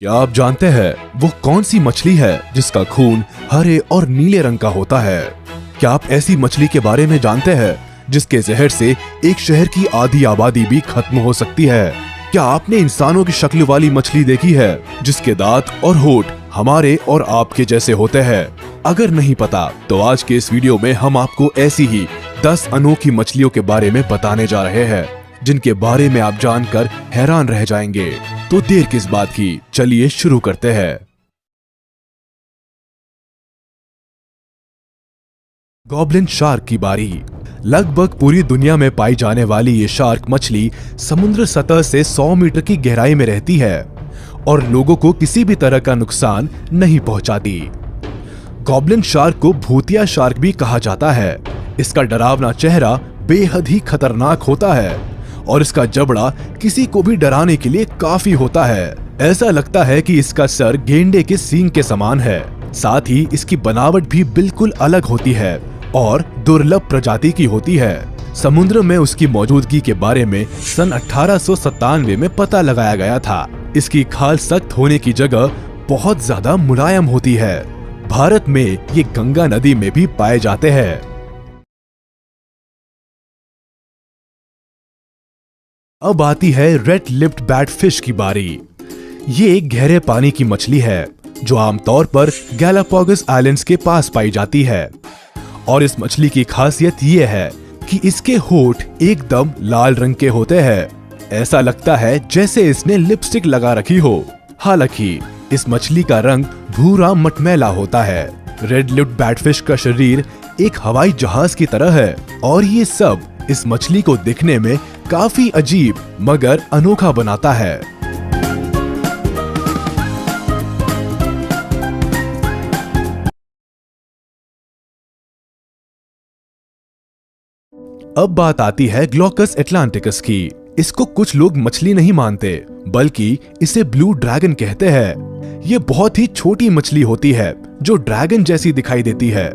क्या आप जानते हैं वो कौन सी मछली है जिसका खून हरे और नीले रंग का होता है? क्या आप ऐसी मछली के बारे में जानते हैं जिसके जहर से एक शहर की आधी आबादी भी खत्म हो सकती है? क्या आपने इंसानों की शक्ल वाली मछली देखी है जिसके दांत और होंठ हमारे और आपके जैसे होते हैं? अगर नहीं पता तो आज के इस वीडियो में हम आपको ऐसी ही 10 अनोखी मछलियों के बारे में बताने जा रहे हैं जिनके बारे में आप जानकर हैरान रह जाएंगे। तो देर किस बात की, चलिए शुरू करते हैं। गॉब्लिन शार्क की बारी। लगभग पूरी दुनिया में पाई जाने वाली ये शार्क मछली समुद्र सतह से 100 मीटर की गहराई में रहती है और लोगों को किसी भी तरह का नुकसान नहीं पहुंचाती। गॉब्लिन शार्क को भूतिया शार्क भी कहा जाता है। इसका डरावना चेहरा बेहद ही खतरनाक होता है और इसका जबड़ा किसी को भी डराने के लिए काफी होता है। ऐसा लगता है कि इसका सर गेंडे के सींग के समान है। साथ ही इसकी बनावट भी बिल्कुल अलग होती है और दुर्लभ प्रजाति की होती है। समुद्र में उसकी मौजूदगी के बारे में सन 1897 में पता लगाया गया था। इसकी खाल सख्त होने की जगह बहुत ज्यादा मुलायम होती है। भारत में ये गंगा नदी में भी पाए जाते हैं। अब आती है रेड लिप्ड बैट फिश की बारी। ये एक गहरे पानी की मछली है जो आमतौर पर गैलापागोस आइलैंड्स के पास पाई जाती है और इस मछली की खासियत ये है कि इसके होंठ एकदम लाल रंग के होते हैं। ऐसा लगता है जैसे इसने लिपस्टिक लगा रखी हो। हालांकि इस मछली का रंग भूरा मटमैला होता है। रेड लिप्ड बैटफिश का शरीर एक हवाई जहाज की तरह है और ये सब इस मछली को दिखने में काफी अजीब मगर अनोखा बनाता है। अब बात आती है ग्लोकस एटलांटिकस की। इसको कुछ लोग मछली नहीं मानते बल्कि इसे ब्लू ड्रैगन कहते हैं। ये बहुत ही छोटी मछली होती है जो ड्रैगन जैसी दिखाई देती है।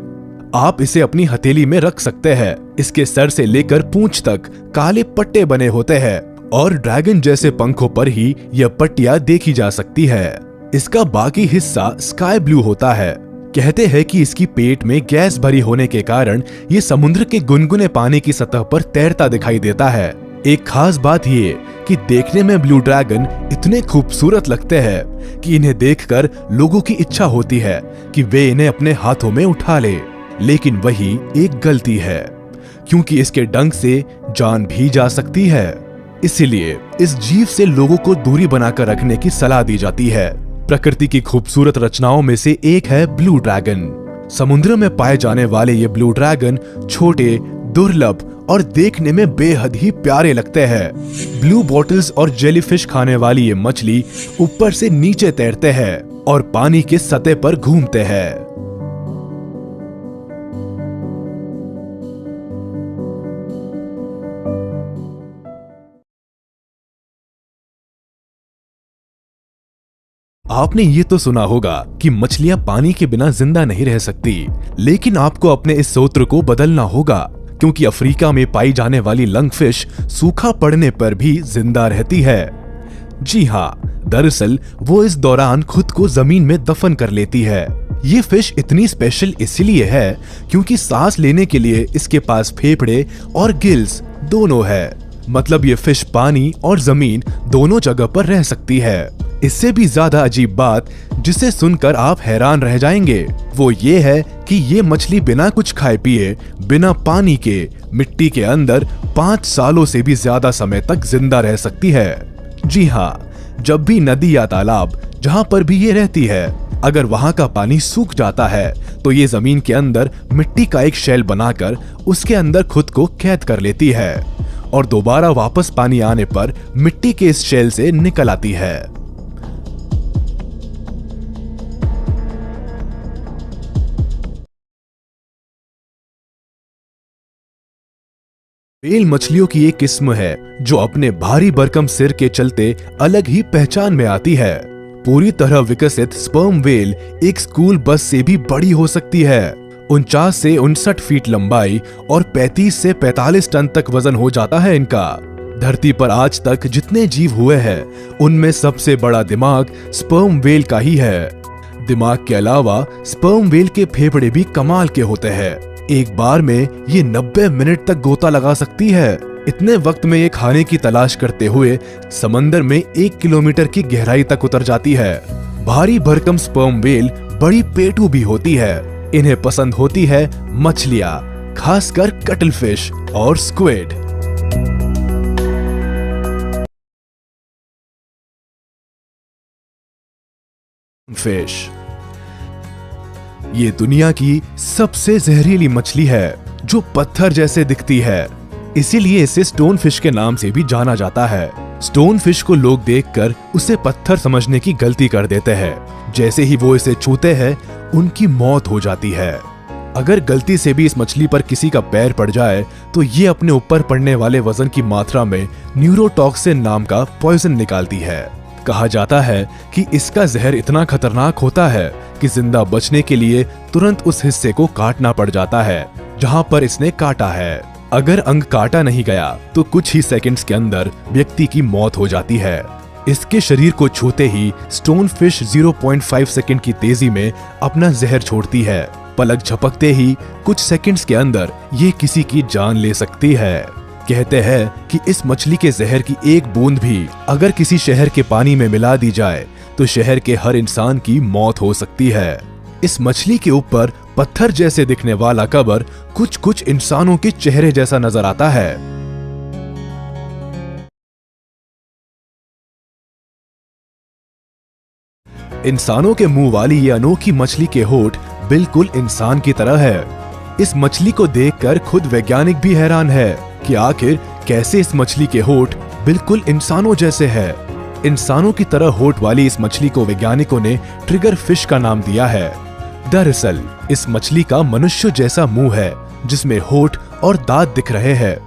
आप इसे अपनी हथेली में रख सकते हैं। इसके सर से लेकर पूंछ तक काले पट्टे बने होते हैं और ड्रैगन जैसे पंखों पर ही यह पट्टियां देखी जा सकती है। इसका बाकी हिस्सा स्काई ब्लू होता है। कहते हैं कि इसकी पेट में गैस भरी होने के कारण ये समुद्र के गुनगुने पानी की सतह पर तैरता दिखाई देता है। एक खास बात ये कि देखने में ब्लू ड्रैगन इतने खूबसूरत लगते हैं कि इन्हें देखकर लोगों की इच्छा होती है कि वे इन्हें अपने हाथों में उठा ले। लेकिन वही एक गलती है क्योंकि इसके डंक से जान भी जा सकती है। इसीलिए इस जीव से लोगों को दूरी बनाकर रखने की सलाह दी जाती है। प्रकृति की खूबसूरत रचनाओं में से एक है ब्लू ड्रैगन। समुद्र में पाए जाने वाले ये ब्लू ड्रैगन छोटे, दुर्लभ और देखने में बेहद ही प्यारे लगते हैं। ब्लू बॉटल्स और जेलीफिश खाने वाली ये मछली ऊपर से नीचे तैरते हैं और पानी के सतह पर घूमते हैं। आपने ये तो सुना होगा कि मछलियां पानी के बिना जिंदा नहीं रह सकती, लेकिन आपको अपने इस सूत्र को बदलना होगा क्योंकि अफ्रीका में पाई जाने वाली लंगफिश सूखा पड़ने पर भी जिंदा रहती है। जी हाँ, दरअसल वो इस दौरान खुद को जमीन में दफन कर लेती है। ये फिश इतनी स्पेशल इसलिए है क्योंकि सांस लेने के लिए इसके पास फेफड़े और गिल्स दोनों है। मतलब ये फिश पानी और जमीन दोनों जगह पर रह सकती है। इससे भी ज्यादा अजीब बात जिसे सुनकर आप हैरान रह जाएंगे वो ये है कि ये मछली बिना कुछ खाए पिए, बिना पानी के मिट्टी के अंदर 5 सालों से भी ज्यादा समय तक जिंदा रह सकती है। जी हाँ, जब भी नदी या तालाब जहाँ पर भी ये रहती है, अगर वहाँ का पानी सूख जाता है तो ये जमीन के अंदर मिट्टी का एक शेल बनाकर उसके अंदर खुद को कैद कर लेती है और दोबारा वापस पानी आने पर मिट्टी के इस शेल से निकल आती है। व्हेल मछलियों की एक किस्म है जो अपने भारी भरकम सिर के चलते अलग ही पहचान में आती है। पूरी तरह विकसित स्पर्म व्हेल एक स्कूल बस से भी बड़ी हो सकती है। 49 से 59 फीट लंबाई और 35 से 45 टन तक वजन हो जाता है इनका। धरती पर आज तक जितने जीव हुए हैं उनमें सबसे बड़ा दिमाग स्पर्म वेल का ही है। दिमाग के अलावा स्पर्म वेल के फेफड़े भी कमाल के होते हैं। एक बार में ये 90 मिनट तक गोता लगा सकती है। इतने वक्त में ये खाने की तलाश करते हुए समंदर में 1 किलोमीटर की गहराई तक उतर जाती है। भारी भरकम स्पर्म वेल बड़ी पेटू भी होती है। इन्हें पसंद होती है मछलियां, खासकर कटल फिश और स्क्विड। फिश ये दुनिया की सबसे जहरीली मछली है जो पत्थर जैसे दिखती है, इसीलिए इसे स्टोन फिश के नाम से भी जाना जाता है। स्टोन फिश को लोग देखकर उसे पत्थर समझने की गलती कर देते हैं। जैसे ही वो इसे छूते हैं उनकी मौत हो जाती है। अगर गलती से भी इस मछली पर किसी का पैर पड़ जाए तो ये अपने ऊपर पड़ने वाले वजन की मात्रा में न्यूरोटॉक्सिन नाम का पॉइजन निकालती है। कहा जाता है कि इसका जहर इतना खतरनाक होता है कि जिंदा बचने के लिए तुरंत उस हिस्से को काटना पड़ जाता है जहां पर इसने काटा है। अगर अंग काटा नहीं गया तो कुछ ही सेकंड्स के अंदर व्यक्ति की मौत हो जाती है। इसके शरीर को छूते ही स्टोन फिश 0.5 सेकंड की तेजी में अपना जहर छोड़ती है। पलक झपकते ही कुछ सेकंड्स के अंदर ये किसी की जान ले सकती है। कहते हैं कि इस मछली के जहर की एक बूंद भी अगर किसी शहर के पानी में मिला दी जाए तो शहर के हर इंसान की मौत हो सकती है। इस मछली के ऊपर पत्थर जैसे दिखने वाला कबर कुछ इंसानों के चेहरे जैसा नजर आता है। इंसानों के मुंह वाली ये अनोखी मछली के होठ बिल्कुल इंसान की तरह है। इस मछली को देखकर खुद वैज्ञानिक भी हैरान है कि आखिर कैसे इस मछली के होठ बिल्कुल इंसानों जैसे है। इंसानों की तरह होठ वाली इस मछली को वैज्ञानिकों ने ट्रिगर फिश का नाम दिया है। दरअसल इस मछली का मनुष्य जैसा मुंह है जिसमें होठ और दांत दिख रहे हैं।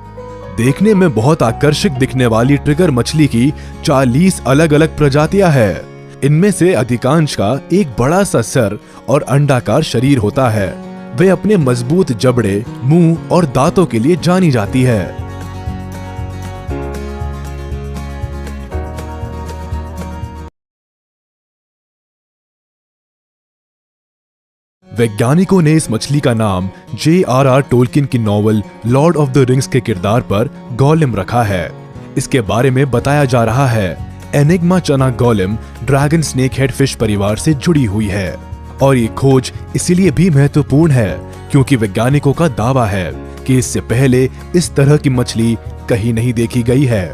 देखने में बहुत आकर्षक दिखने वाली ट्रिगर मछली की 40 अलग अलग प्रजातियां हैं। इनमें से अधिकांश का एक बड़ा सा सर और अंडाकार शरीर होता है। वे अपने मजबूत जबड़े, मुंह और दांतों के लिए जानी जाती है। वैज्ञानिकों ने इस मछली का नाम J.R.R. टोल्किन की novel Lord of the rings के किरदार पर गोलेम रखा है। इसके बारे में बताया जा रहा है एनिग्मा चना golem dragon snake head fish परिवार से जुड़ी हुई है और ये खोज इसीलिए भी महत्वपूर्ण है क्योंकि वैज्ञानिकों का दावा है कि इससे पहले इस तरह की मछली कहीं नहीं देखी गई है।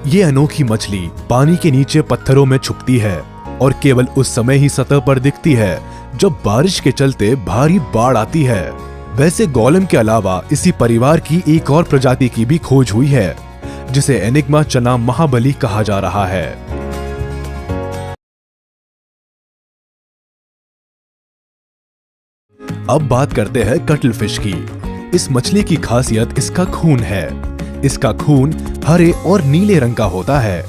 ये अनोखी मछली पानी के नीचे पत्थरों में छुपती है और केवल उस समय ही सतह पर दिखती है जब बारिश के चलते भारी बाढ़ आती है। वैसे गोलेम के अलावा इसी परिवार की एक और प्रजाति की भी खोज हुई है जिसे एनिग्मा चना महाबली कहा जा रहा है। अब बात करते हैं कटल फिश की। इस मछली की खासियत इसका खून है। इसका खून हरे और नीले रंग का होता है।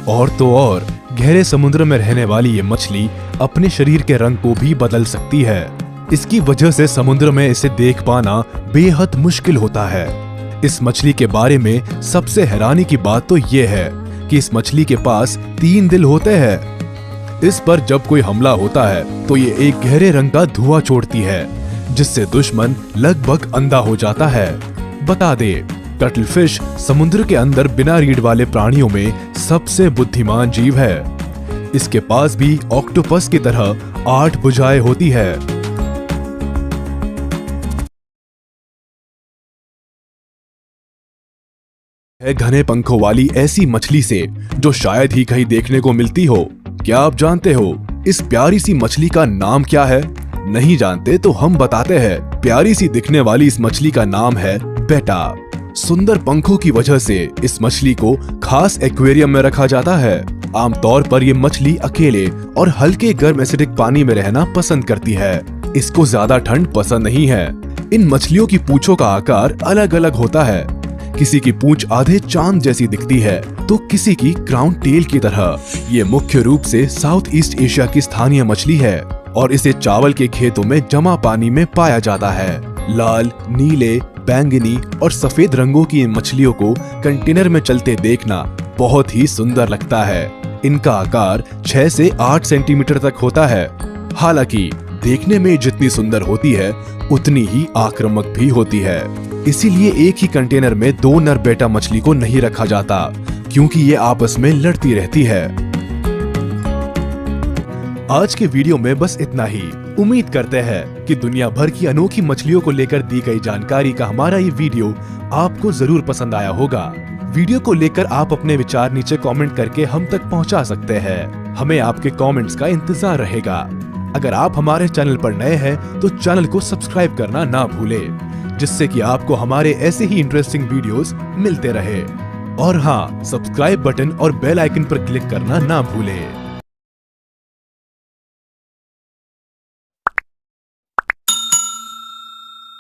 और तो और गहरे समुद्र में रहने वाली ये मछली अपने शरीर के रंग को भी बदल सकती है। इसकी वजह से समुद्र में इसे देख पाना बेहद मुश्किल होता है। इस मछली के बारे में सबसे हैरानी की बात तो ये है कि इस मछली के पास 3 दिल होते हैं। इस पर जब कोई हमला होता है तो ये एक गहरे रंग का धुआं छोड़ती है जिससे दुश्मन लगभग अंधा हो जाता है। बता दे, कटल फिश समुद्र के अंदर बिना रीढ़ वाले प्राणियों में सबसे बुद्धिमान जीव है। इसके पास भी ऑक्टोपस की तरह 8 भुजाएं होती है। घने पंखों वाली ऐसी मछली से जो शायद ही कहीं देखने को मिलती हो। क्या आप जानते हो इस प्यारी सी मछली का नाम क्या है? नहीं जानते तो हम बताते हैं। प्यारी सी दिखने वाली इस मछली का नाम है बेटा। सुंदर पंखों की वजह से इस मछली को खास एक्वेरियम में रखा जाता है। आमतौर पर ये मछली अकेले और हल्के गर्म एसिडिक पानी में रहना पसंद करती है। इसको ज्यादा ठंड पसंद नहीं है। इन मछलियों की पूंछों का आकार अलग अलग होता है। किसी की पूंछ आधे चांद जैसी दिखती है तो किसी की क्राउन टेल की तरह। ये मुख्य रूप से साउथ ईस्ट एशिया की स्थानीय मछली है और इसे चावल के खेतों में जमा पानी में पाया जाता है। लाल, नीले, बैंगनी और सफेद रंगों की इन मछलियों को कंटेनर में चलते देखना बहुत ही सुंदर लगता है। इनका आकार 6 से 8 सेंटीमीटर तक होता है। हालांकि देखने में जितनी सुंदर होती है उतनी ही आक्रामक भी होती है। इसीलिए एक ही कंटेनर में 2 नर बेटा मछली को नहीं रखा जाता, क्योंकि ये आपस में लड़ती रहती है। आज के वीडियो में बस इतना ही। उम्मीद करते हैं कि दुनिया भर की अनोखी मछलियों को लेकर दी गई जानकारी का हमारा ये वीडियो आपको जरूर पसंद आया होगा। वीडियो को लेकर आप अपने विचार नीचे कमेंट करके हम तक पहुंचा सकते हैं। हमें आपके कमेंट्स का इंतजार रहेगा। अगर आप हमारे चैनल पर नए हैं तो चैनल को सब्सक्राइब करना ना भूलें, जिससे कि आपको हमारे ऐसे ही इंटरेस्टिंग वीडियोस मिलते रहे। और हाँ, सब्सक्राइब बटन और बेल आइकन पर क्लिक करना ना भूलें।